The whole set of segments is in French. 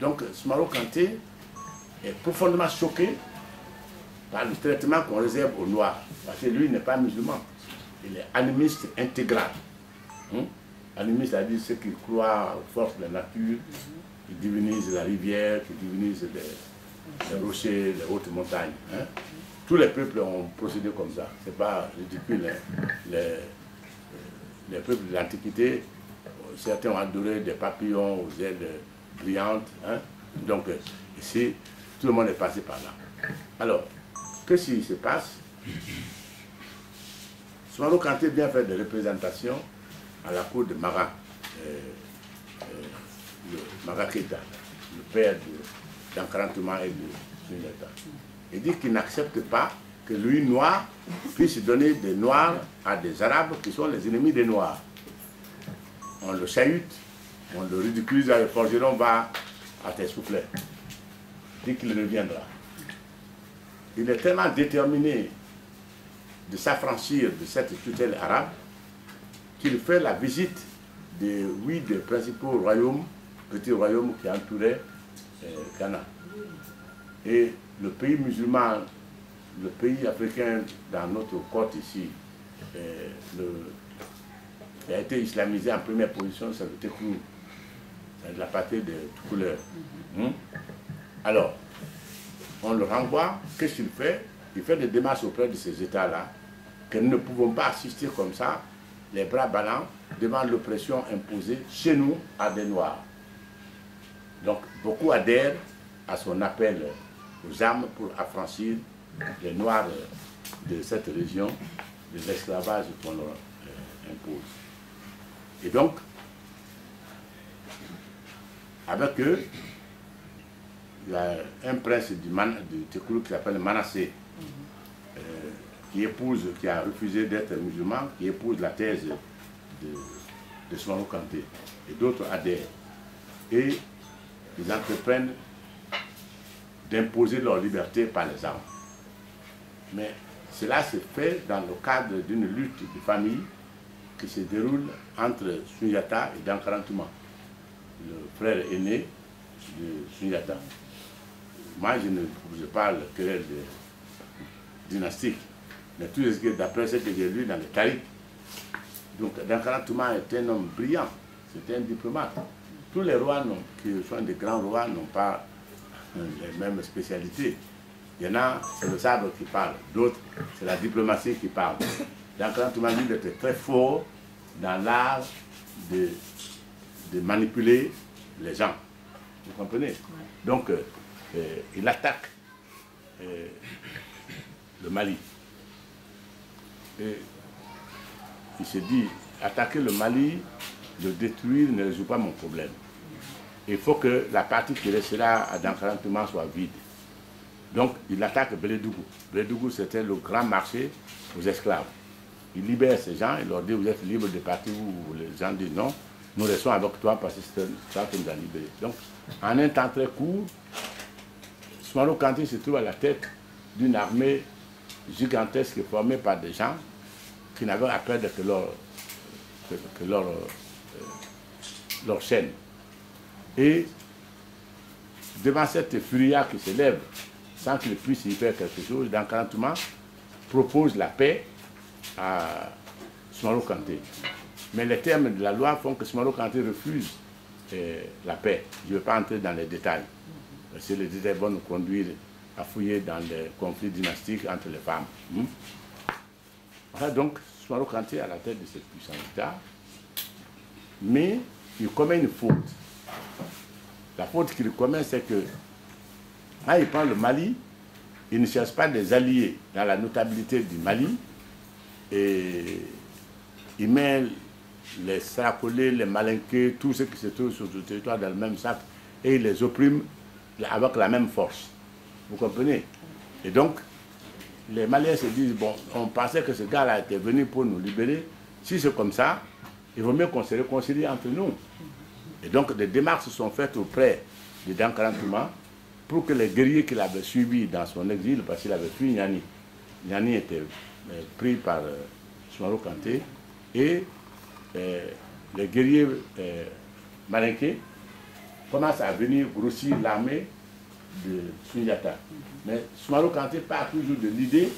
Donc, Soumaoro Kanté est profondément choqué par le traitement qu'on réserve aux Noirs. Parce que lui n'est pas musulman. Il est animiste intégral. Animiste, c'est-à-dire ceux qui croient aux forces de la nature, qui divinisent la rivière, qui divinisent les rochers, les hautes montagnes. Tous les peuples ont procédé comme ça. C'est pas ridicule. Les peuples de l'Antiquité, certains ont adoré des papillons aux ailes brillantes. Donc, ici, tout le monde est passé par là. Alors, qu'est-ce qui se passe? Soumaoro Kanté vient faire des représentations à la cour de Mara, Mara Keïta, le père d'Ankara Ntouma et de Soundiata. Il dit qu'il n'accepte pas que lui, noir, puisse donner des noirs à des arabes qui sont les ennemis des noirs. On le chahute, on le ridiculise, le forgeron va à tes soufflets. Il dit qu'il reviendra. Il est tellement déterminé de s'affranchir de cette tutelle arabe qu'il fait la visite des 8 des principaux royaumes, petits royaumes qui entouraient Ghana. Et le pays musulman, le pays africain dans notre côte ici, qui a été islamisé en première position, c'est le Tekrou. C'est de la patrie de toute couleur. Alors, on le renvoie, qu'est-ce qu'il fait? Il fait des démarches auprès de ces États-là, que nous ne pouvons pas assister comme ça, les bras ballants, devant l'oppression imposée chez nous à des Noirs. Donc, beaucoup adhèrent à son appel aux armes pour affranchir les Noirs de cette région, de l'esclavage qu'on leur impose. Et donc, avec eux, il y a un prince du Tekrou qui s'appelle Manassé, qui a refusé d'être musulman, qui épouse la thèse de Soumaoro Kanté. Et d'autres adhèrent. Et ils entreprennent d'imposer leur liberté par les armes. Mais cela se fait dans le cadre d'une lutte de famille qui se déroule entre Soundiata et Dankara Ntouma, le frère aîné de Soundiata. Moi, je parle querelle dynastique, mais tout ce que, d'après ce que j'ai lu dans les tarikhs, donc Dankara Ntouma est un homme brillant, c'est un diplomate. Tous les rois qui sont des grands rois n'ont pas les mêmes spécialités. Il y en a, c'est le sabre qui parle, d'autres, c'est la diplomatie qui parle. Dankara Ntouma, lui, était très fort dans l'art de manipuler les gens. Vous comprenez? Donc, il attaque le Mali. Et il se dit, attaquer le Mali, le détruire ne résout pas mon problème. Il faut que la partie qui restera à Dankara Ntouma soit vide. Donc, il attaque Bélédougou. Bélédougou, c'était le grand marché aux esclaves. Il libère ces gens, il leur dit, vous êtes libres de partir où les gens disent non, nous restons avec toi parce que c'est ça qui nous a libérés. Donc, en un temps très court, Soumaoro Kanté se trouve à la tête d'une armée gigantesque formée par des gens qui n'avaient à perdre que leur chaîne. Et devant cette furia qui s'élève, sans qu'il puisse y faire quelque chose, Dankara Ntouma propose la paix à Soumaoro Kanté. Mais les termes de la loi font que Soumaoro Kanté refuse la paix. Je ne vais pas entrer dans les détails. Parce que les détails vont nous conduire à fouiller dans les conflits dynastiques entre les femmes. Voilà donc Soumaoro Kanté à la tête de cette puissance d'État. Mais il commet une faute. La faute qu'il commet, c'est que quand il prend le Mali, il ne cherche pas des alliés dans la notabilité du Mali. Et il met les Sarakolés, les Malinqués, tous ceux qui se trouvent sur le territoire dans le même sac, et il les opprime avec la même force. Vous comprenez? Et donc, les Maliens se disent, bon, on pensait que ce gars-là était venu pour nous libérer. Si c'est comme ça, il vaut mieux qu'on se réconcilie entre nous. Et donc, des démarches sont faites auprès de Dankara Ntouma pour que les guerriers qu'il avait suivis dans son exil, parce qu'il avait fui Niani. Niani était pris par Soumaoro Kanté, et les guerriers malinqués commence à venir grossir l'armée de Sundiata. Mais Soumaoro Kanté part toujours de l'idée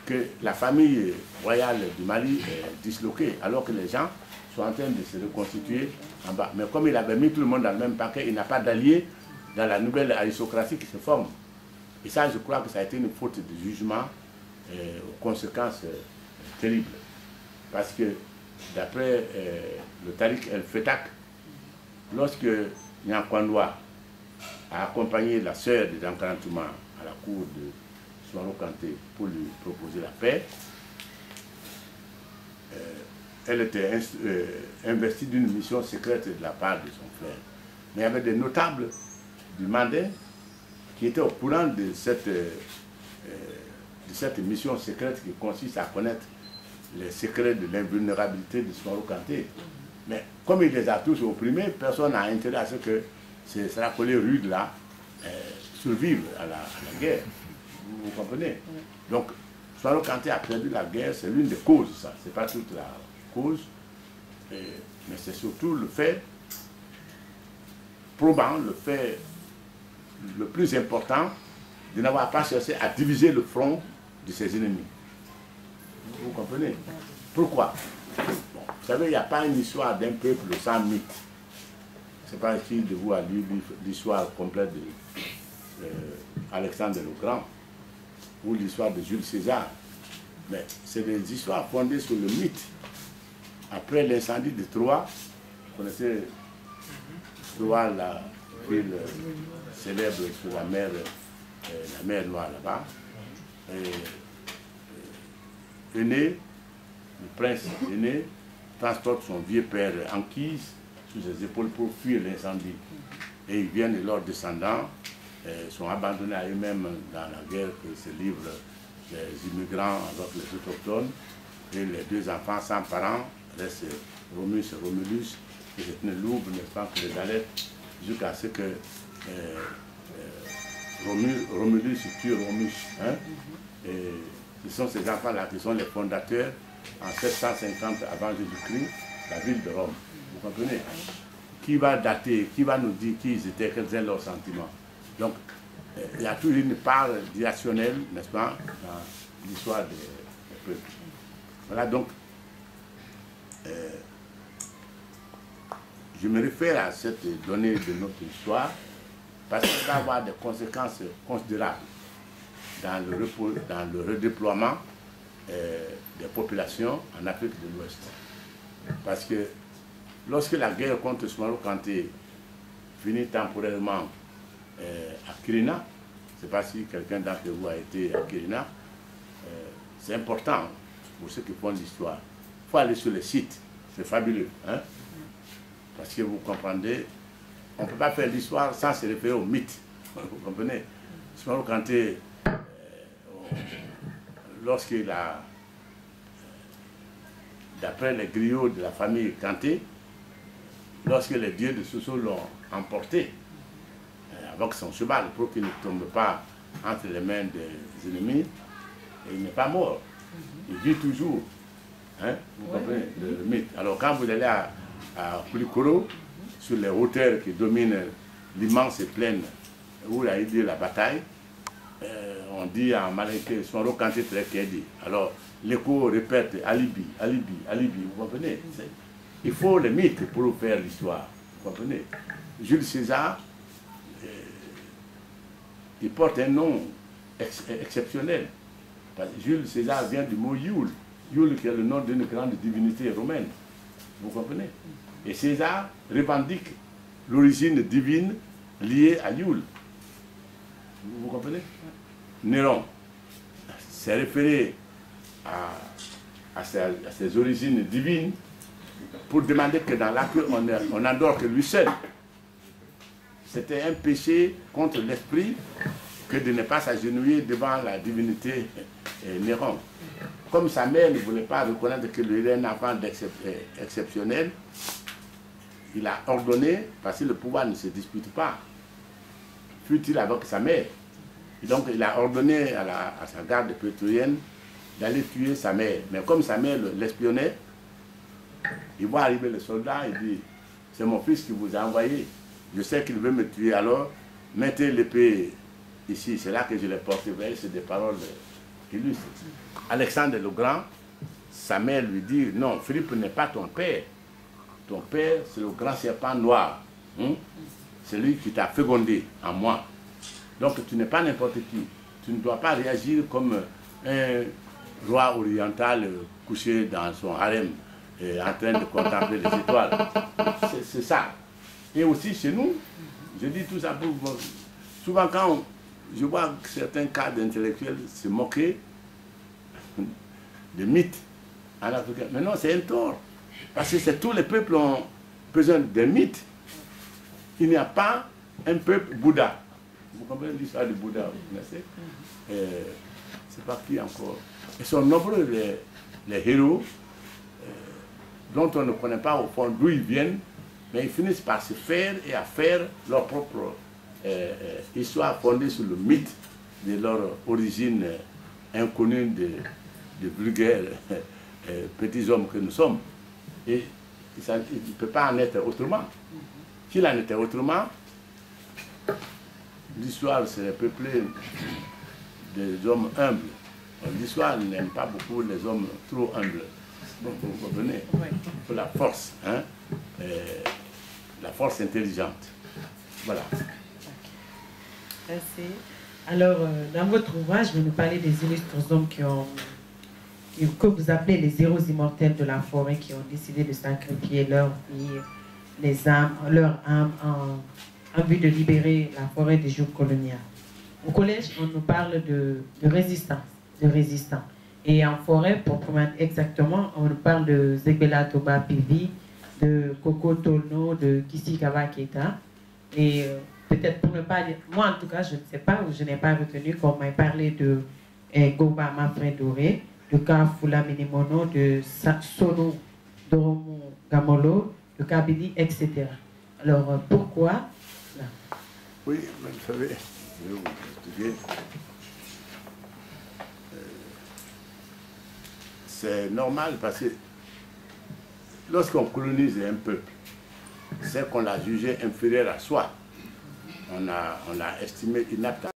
que la famille royale du Mali est disloquée, alors que les gens sont en train de se reconstituer en bas. Mais comme il avait mis tout le monde dans le même paquet, il n'a pas d'alliés dans la nouvelle aristocratie qui se forme. Et ça, je crois que ça a été une faute de jugement aux conséquences terribles. Parce que, d'après le Tariq El Fetak, lorsque Nyankwandoa a accompagné la sœur de Dankara Ntouma à la cour de Soumaoro Kanté pour lui proposer la paix, elle était investie d'une mission secrète de la part de son frère. Mais il y avait des notables du Mandé qui étaient au courant de cette mission secrète qui consiste à connaître les secrets de l'invulnérabilité de Soumaoro Kanté. Mais comme il les a tous opprimés, personne n'a intérêt à ce que ces rappelés rudes là survivent à la guerre. Vous comprenez? Donc, Soumaoro Kanté a perdu la guerre, c'est l'une des causes, ça. C'est pas toute la cause, mais c'est surtout le fait probant, le fait le plus important de n'avoir pas cherché à diviser le front de ses ennemis. Vous comprenez? Pourquoi? Bon, vous savez, il n'y a pas une histoire d'un peuple sans mythe. C'est pas utile de vous à lire l'histoire complète d'Alexandre le Grand ou l'histoire de Jules César. Mais c'est des histoires fondées sur le mythe. Après l'incendie de Troie, vous connaissez Troie, la ville célèbre sur la mer Noire là-bas. Aîné, le prince aîné, transporte son vieux père Anchise sur ses épaules pour fuir l'incendie. Et ils viennent et leurs descendants sont abandonnés à eux-mêmes dans la guerre que se livrent les immigrants avec les autochtones. Et les deux enfants sans parents restent Romus et Romulus. Et c'est une loupe, n'est-ce pas, que les alertes jusqu'à ce que Romulus tue Romus. Hein? Et ce sont ces enfants-là qui sont les fondateurs en 750 avant Jésus-Christ, la ville de Rome. Vous comprenez? Qui va dater, qui va nous dire qui ils étaient, quels étaient leurs sentiments? Donc, il y a toujours une part irrationnelle, n'est-ce pas, dans l'histoire des peuples. Voilà donc, je me réfère à cette donnée de notre histoire parce qu'elle va avoir des conséquences considérables dans le redéploiement des populations en Afrique de l'Ouest. Parce que lorsque la guerre contre Soumaoro Kanté finit temporairement à Kirina, je ne sais pas si quelqu'un d'entre vous a été à Kirina, c'est important pour ceux qui font l'histoire. Il faut aller sur les sites, c'est fabuleux. Hein? Parce que vous comprendrez, on ne peut pas faire l'histoire sans se référer au mythe. Vous comprenez? Soumaoro Kanté, lorsqu'il a, d'après les griots de la famille Kanté, lorsque les dieux de Soso l'ont emporté avec son cheval pour qu'il ne tombe pas entre les mains des ennemis, il n'est pas mort. Il vit toujours. Hein? Vous comprenez le mythe. Alors quand vous allez à Koulikoro, sur les hauteurs qui dominent l'immense plaine où il a eu la bataille, on dit en malinqué, Soumaoro Kanté Trekedi. Alors l'écho répète alibi, alibi, alibi. Vous comprenez? Il faut le mythe pour faire l'histoire. Vous comprenez? Jules César, il porte un nom exceptionnel. Parce que Jules César vient du mot Yule. Yule qui est le nom d'une grande divinité romaine. Vous comprenez? Et César revendique l'origine divine liée à Yule. Vous comprenez? Néron s'est référé à ses origines divines pour demander que dans l'accueil on n'adore que lui seul. C'était un péché contre l'esprit que de ne pas s'agenouiller devant la divinité Néron. Comme sa mère ne voulait pas reconnaître que lui était un enfant exceptionnel, il a ordonné, parce que le pouvoir ne se dispute pas, fut-il avec sa mère. Et donc il a ordonné à sa garde prétorienne d'aller tuer sa mère. Mais comme sa mère l'espionnait, il voit arriver le soldat, il dit, c'est mon fils qui vous a envoyé. je sais qu'il veut me tuer, alors mettez l'épée ici, c'est là que je l'ai porté. Vous voyez, c'est des paroles illustres. Alexandre le Grand, sa mère lui dit, non, Philippe n'est pas ton père. Ton père, c'est le grand serpent noir. C'est lui qui t'a fécondé en moi. Donc tu n'es pas n'importe qui. Tu ne dois pas réagir comme un roi oriental couché dans son harem en train de contempler les étoiles. C'est ça. Et aussi chez nous, je dis tout ça pour... Souvent quand je vois certains cas d'intellectuels se moquer de mythes en Afrique, mais non, c'est un tort. Parce que tous les peuples ont besoin de mythes. Il n'y a pas un peuple Bouddha. Vous comprenez l'histoire du Bouddha, vous connaissez? C'est pas qui encore. Ils sont nombreux les héros dont on ne connaît pas au fond d'où ils viennent, mais ils finissent par se faire et à faire leur propre histoire fondée sur le mythe de leur origine inconnue de vulgaires petits hommes que nous sommes. Et il ne peut pas en être autrement. S'il en était autrement, l'histoire serait peuplée des hommes humbles. L'histoire n'aime pas beaucoup les hommes trop humbles. Donc vous comprenez, il faut la force, hein, la force intelligente. Voilà. Merci. Alors, dans votre ouvrage, vous nous parlez des illustres hommes que vous appelez les héros immortels de la forêt, qui ont décidé de sacrifier leur vie, leur âme en vue de libérer la forêt du joug colonial. Au collège, on nous parle de résistants. Et en forêt, pour prendre exactement, on nous parle de Zegbela Toba Pivi, de Koko Tono, de Kisikawa Keita. Et peut-être pour ne pas dire, moi en tout cas, je ne sais pas, ou je n'ai pas retenu qu'on m'ait parlé de Goba Mafre Doré, de Kafula Minimono, de Sono Doromu Gamolo, de Kabili, etc. Alors, pourquoi là? Oui, mais vous savez, je vais vous expliquer. C'est normal parce que lorsqu'on colonise un peuple, c'est qu'on l'a jugé inférieur à soi. On l'a estimé inapte.